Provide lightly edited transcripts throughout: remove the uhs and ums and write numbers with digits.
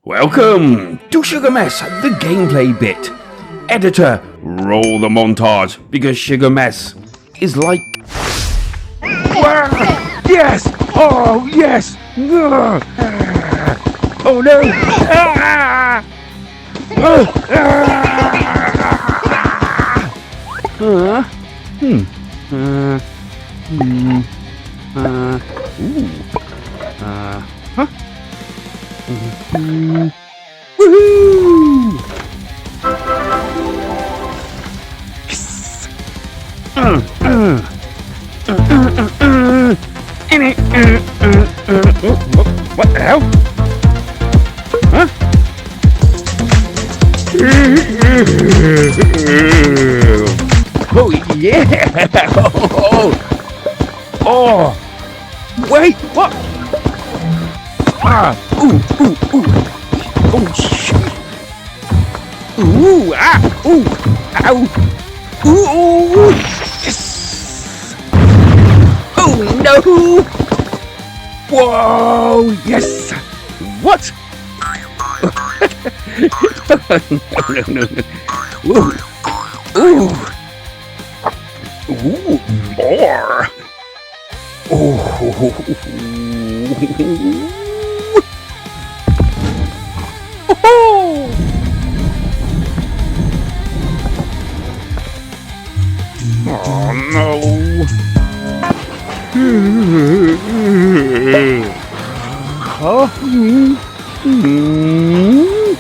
Welcome to Sugar Mess, the gameplay bit. Editor, roll the montage, because Sugar Mess is like... Yes! Oh, yes! Oh, no! Woohoo! What the hell? Huh? Oh yeah! Oh! Wait! What? Oh shit! Ooh! Ah! Ooh! Ow! Ooh! Yes! Oh no! Whoa! Yes! What? No. Ooh! More! Oh! Oh no!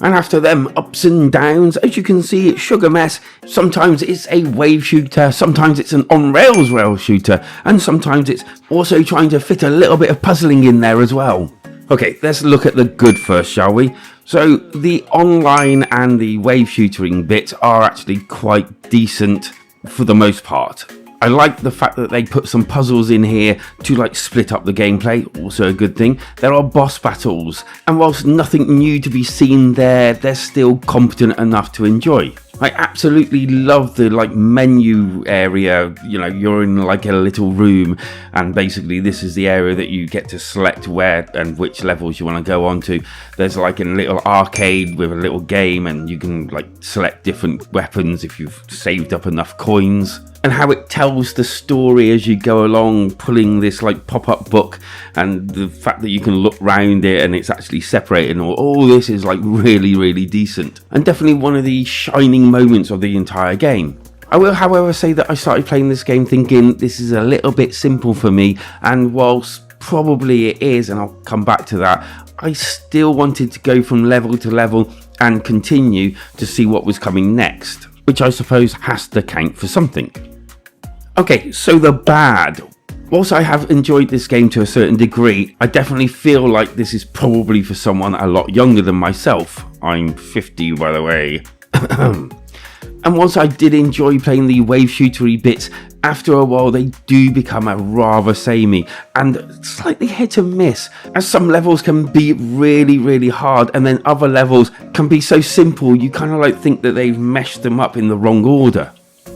And after them ups and downs, as you can see, it's Sugar Mess. Sometimes it's a wave shooter, sometimes it's an on-rails rail shooter, and sometimes it's also trying to fit a little bit of puzzling in there as well. Okay, let's look at the good first, shall we? So the online and the wave shootering bits are actually quite decent for the most part. I like the fact that they put some puzzles in here to like split up the gameplay, also a good thing. There are boss battles, and whilst nothing new to be seen there, they're still competent enough to enjoy. I absolutely love the like menu area. You know, you're in like a little room, and basically this is the area that you get to select where and which levels you want to go on to. There's like a little arcade with a little game, and you can like select different weapons if you've saved up enough coins. And how it tells the story as you go along, pulling this like pop-up book, and the fact that you can look round it and it's actually separated, and all this is like really decent, and definitely one of the shining moments of the entire game. I will however say that I started playing this game thinking this is a little bit simple for me, and whilst probably it is, and I'll come back to that, I still wanted to go from level to level and continue to see what was coming next, which I suppose has to count for something. Okay, so the bad. Whilst I have enjoyed this game to a certain degree, I definitely feel like this is probably for someone a lot younger than myself. I'm 50, by the way. And whilst I did enjoy playing the wave shootery bits, after a while they do become a rather samey and slightly hit and miss, as some levels can be really hard, and then other levels can be so simple you kind of like think that they've meshed them up in the wrong order.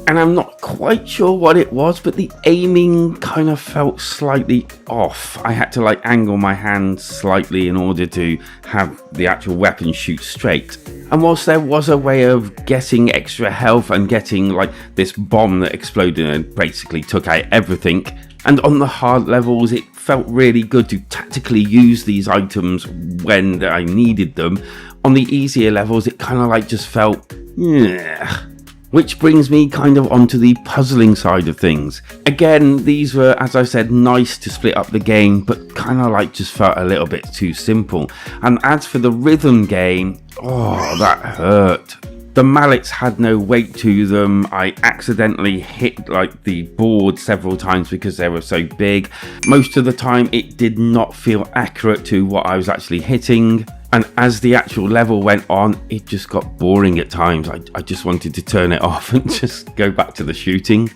And I'm not quite sure what it was, but the aiming kind of felt slightly off. I had to like angle my hand slightly in order to have the actual weapon shoot straight. And whilst there was a way of getting extra health and getting like this bomb that exploded and basically took out everything, and on the hard levels it felt really good to tactically use these items when I needed them, on the easier levels it kind of like just felt yeah. Which brings me kind of onto the puzzling side of things. Again, these were, as I said, nice to split up the game, but kind of like just felt a little bit too simple. And as for the rhythm game, oh, that hurt. The mallets had no weight to them. I accidentally hit like the board several times because they were so big. Most of the time it did not feel accurate to what I was actually hitting. And as the actual level went on, it just got boring at times. I just wanted to turn it off and just go back to the shooting.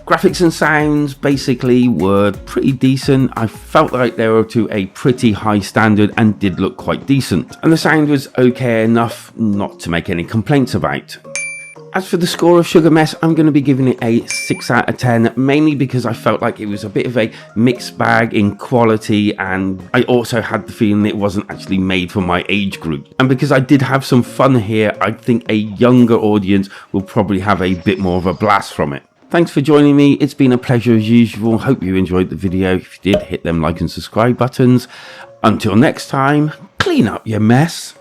Graphics and sounds basically were pretty decent. I felt like they were to a pretty high standard and did look quite decent. And the sound was okay enough not to make any complaints about. As for the score of Sugar Mess, I'm going to be giving it a 6 out of 10, mainly because I felt like it was a bit of a mixed bag in quality, and I also had the feeling it wasn't actually made for my age group. And because I did have some fun here, I think a younger audience will probably have a bit more of a blast from it. Thanks for joining me. It's been a pleasure as usual. Hope you enjoyed the video. If you did, hit them like and subscribe buttons. Until next time, clean up your mess.